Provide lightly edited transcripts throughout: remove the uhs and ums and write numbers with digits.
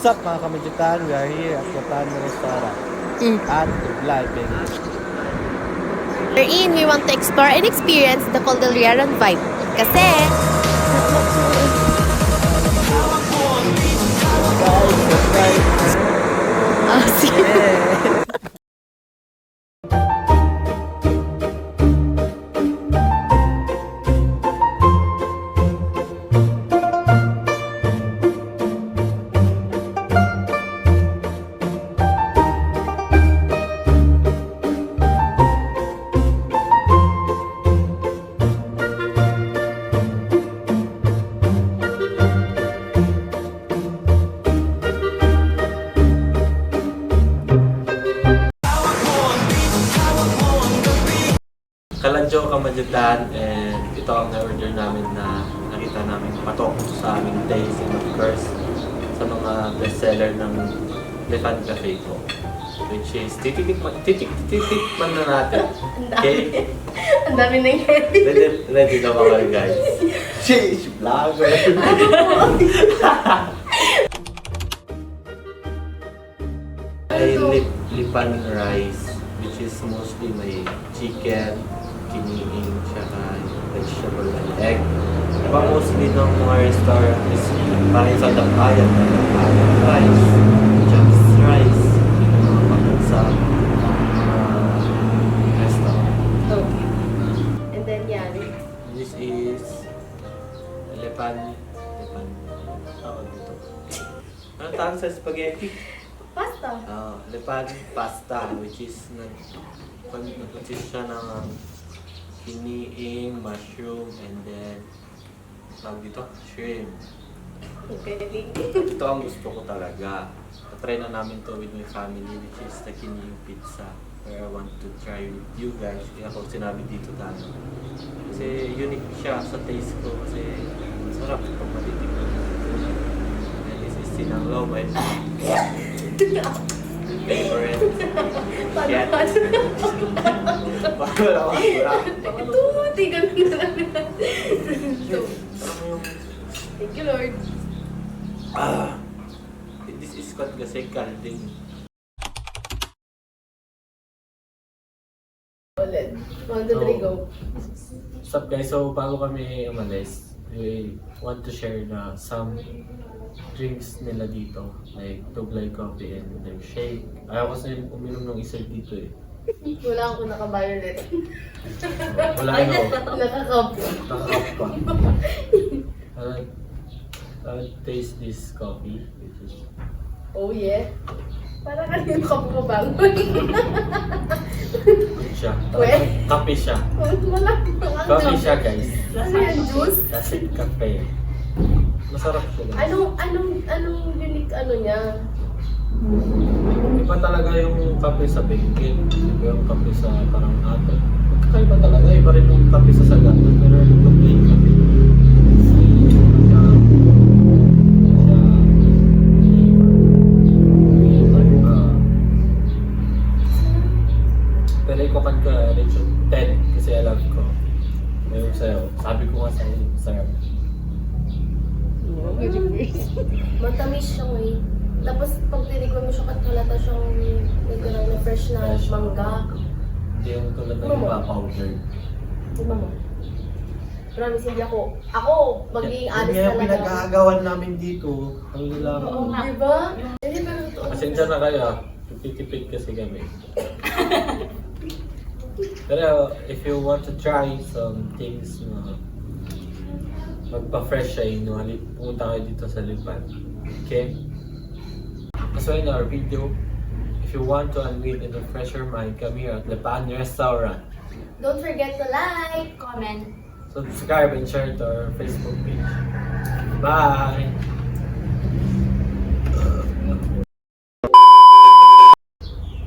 up mga kamadjutan? We are here at Japan Restaurant at Tuglay, Benguet. Wherein we want to explore and experience the Cordilleran vibe. Kasi, Yeah. Kaladyo Kamadjutan, and ito ang na-order namin na nakita namin patok sa aming days, and of course sa mga bestseller ng Lefan Cafe ko, which is titikman na natin. Okay? ang dami na yung Ready na ba kayo guys? Sheesh! Vlogger! Ay lipan rice, which is mostly may chicken, kiniing, tsaka vegetable and egg. Diba mostly ng mga restaurant is parang sa dampayan na rice, chops rice, yung mga pakot sa restaurant. Okay. And then, yeah. This is lepan, tawag dito. Ano tawag sa spaghetti? Pasta. Lepan pasta, which is nag-consist siya ng kiniing, mushroom, and then tawag dito, shrimp. Okay. Ito ang gusto ko talaga. Try na namin to with my family, which is the kiniing pizza. Where I want to try with you guys. Kaya ako sinabi dito tayo. Kasi unique siya sa taste ko. Kasi masarap pag matitikman. And this is sinanglaw, my favorite. Yan. Wala ko. Ito, tigan ko na lang. Thank you, Lord. This is called kasi kalding. Ulit. 1, 2, 3, go. What's up guys? So bago kami umalis, we want to share na some drinks nila dito. Like Tuglay coffee and their shake. Ayaw kasi uminom ng isa dito eh. Wala akong naka-violet. Wala ano. Nakakap. Nakakap pa. I'll taste this coffee. Which is... Oh yeah. Parang kanino ka bumabangon. siya. Well? Kape siya. Wala. Coffee siya guys. Ano yan, juice? Kasi kape. Masarap siya guys. Anong unique ano niya? Iba talaga yung kape sa Benguet. Iba yung kape sa parang ato. Magkakaiba talaga. Iba rin yung kape sa Sagat. Pero yung Tuglay kape. Pero ikokan ko Rachel 10 kasi alam ko. Ngayon sa'yo. Sabi ko nga sa'yo. Sarap. Matamis siyang eh. Tapos pag tinikman mo siya, halata siyang nagkaroon na fresh na mangga. Hindi yung tulad na yung powder. Di ba mo? Promise, hindi ako. Ako, magiging honest Kaya talaga. pinag-aagawan namin dito. Ang nila. Oo, di ba? Hindi, pero totoo. Pasensya na kayo. Tipid kasi kami. Pero if you want to try some things na magpa-fresh sa inyo, pumunta kayo dito sa Lipan. Okay? So in our video, if you want to unwind and refresh your mind, come here at Lipan Restaurant. Don't forget to like, comment. Subscribe and share to our Facebook page. Bye!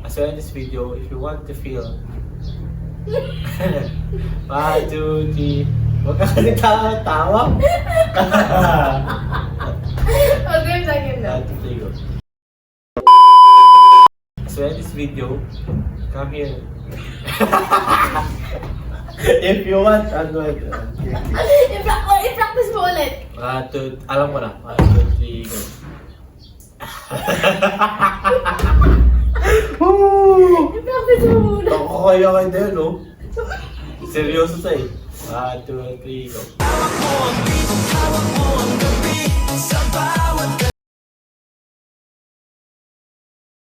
So in this video, if you want to feel 1, 2, 3. Huwag ka kasi tawa. Okay, second na. 1, 2, 3, go. So in this video, come here. If you want, ano, I-practice mo ulit. alam mo na. 1, 2, 3, go. I-practice mo muna. Ako kaya kayo din, no? Seryoso sa eh. 1, 2, 3, go.